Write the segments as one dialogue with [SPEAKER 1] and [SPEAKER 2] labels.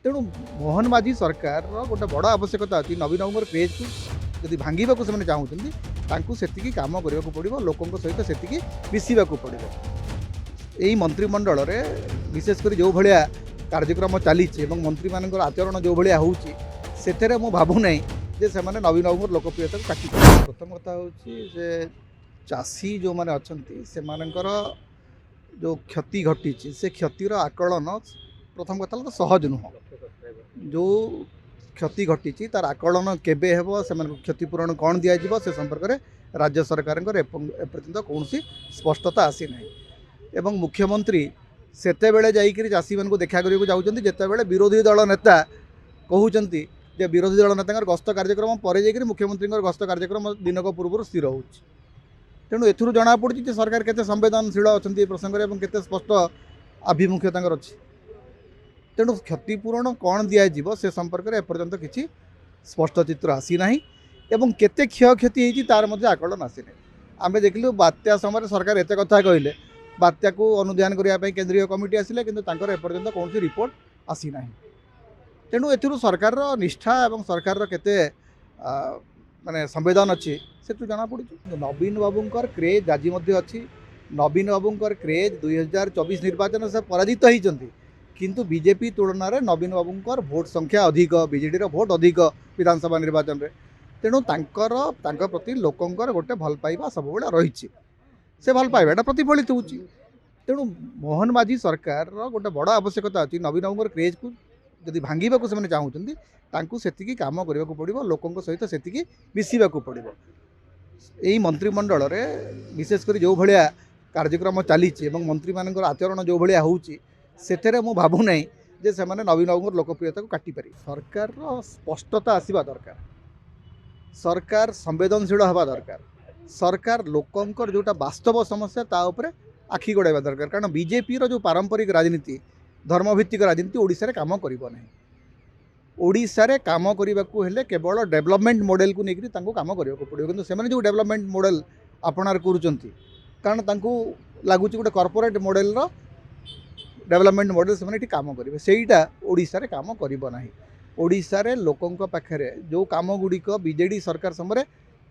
[SPEAKER 1] तेणु मोहन माझी सरकार गोटे बड़ आवश्यकता अच्छी नवीन बाबूर क्रेज को जब भांगा से चाहूँ से कम करने को पड़ो लोकों सहित से मिसवा पड़ो यही मंत्रिमंडल रे विशेषकर जो भाया कार्यक्रम चली मंत्री मान आचरण जो भाया होते मु भावुना जे से नवीन बाबूर लोकप्रियता को काटि प्रथम कथा हूँ चाषी जो मैंने अच्छा से जो क्षति घटी से क्षतिर आकलन प्रथम कथा तो सहज नुह जो क्षति घटी तार आकलन केबे हेबो से क्षतिपूरण कौन दिज्व से संपर्क में राज्य सरकार एपर्यंत कौन स्पष्टता आसी ना एवं मुख्यमंत्री सेते बेले जाइकरी चाषी मान देखा करने जाऊँच जिते विरोधी दल नेता कहते जे विरोधी दल नेता गस्त कार्यक्रम पर जाकर मुख्यमंत्री गस्त कार्यक्रम दिनक पूर्व स्थिर हो तेणु एथुरु जना पड़ी सरकार केते संवेदनशील अच्छा प्रसंग में केते स्पष्ट आभिमुख्य अच्छी तेणु क्षतिपूरण कौन दिज्व से संपर्क में एपर्यंत किसी स्पष्ट चित्र आसी ना एवं केते क्षयक्षति होती तार मध्य आकलन आसी ना आम देखलु बात्या समय सरकार एत कथा कहले बात्या को अनुध्यान करने केंद्रीय कमिटी आसिले किंतु तांकर एपर्यंत कौन रिपोर्ट आसी ना तेणु एथुरु सरकार निष्ठा एवं सरकार केते माने संवेदन अच्छी से जना पड़ी नवीन बाबूंकर क्रेज आज अच्छी नवीन बाबूंकर क्रेज 2024 निर्वाचन से पराजित होती किंतु बीजेपी तुलन में नवीन बाबूंकर भोट संख्या अधिक बीजेडी भोट अधिक विधानसभा निर्वाचन में तेणु तांकर प्रति लोकंकर गोटे भल पाइबा सब रही से भल पाइबाटा प्रतिफलित हो तेणु मोहन माझी सरकार गोटे बड़ आवश्यकता अच्छी नवीन बाबूंकर क्रेज को जब भांगा से चाहूँ से कम करने को पड़ो लोकों सहित से मिसवा पड़ो यही मंत्रिमंडल रे विशेषकर जो भाया कार्यक्रम चली मंत्री मान आचरण जो भाया होते मु भावुना जे से नवीन बाबूर लोकप्रियता को काटिपारे सरकार स्पष्टता आसवा दरकार सरकार संवेदनशील हवा दरकार सरकार लोकंकर जोटा वास्तव समस्या ता उपरे आखि गड़ाइबा दरकार कारण बीजेपी रो जो पारंपरिक राजनीति धर्मभित्तिक राजनीति ओडिशा रे काम करिबो नहीं ओडिशा रे काम करने को हेले केवल डेवलपमेंट मॉडल को लेकर काम करने को पड़ो किंतु से जो डेवलपमेंट मॉडल आपणार करुँच कारण तांको लगुच गोटे कॉर्पोरेट मॉडल रो डेवलपमेंट मॉडल से काम करेंगे सेटा ओडिशा रे काम करिबो नाही ओडिशा रे लोकंक पाखरे जो काम गुड़िक बीजेडी सरकार समय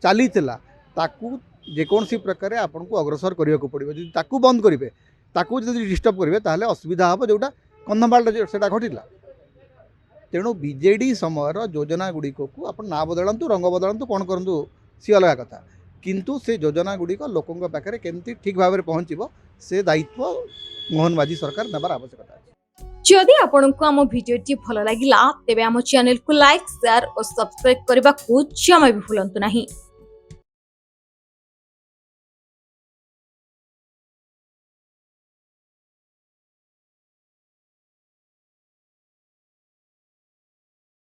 [SPEAKER 1] चली ताकू जेकोसी प्रकार आपन को अग्रसर करने को पड़ो जी ताकू बंद करेंगे ताकू जब डिस्टर्ब करेंगे ताहले असुविधा हम जोटा कंधमाल से घटिला तेणु बीजेडी समय योजना गुड़िक को आप ना बदलतु रंग बदलतु कौन करूँ सी अलग कथा किंतु से योजना गुड़िक लोकों पाखे केमती ठीक भाव में पहुँचो से दायित्व मोहन माझी सरकार नेबार आवश्यकता है।
[SPEAKER 2] जदि आपंक आम भिडी भल लगा तेब आम चैनल को लाइक शेयर और सब्सक्राइब करने को जमा भी भूलु नहीं।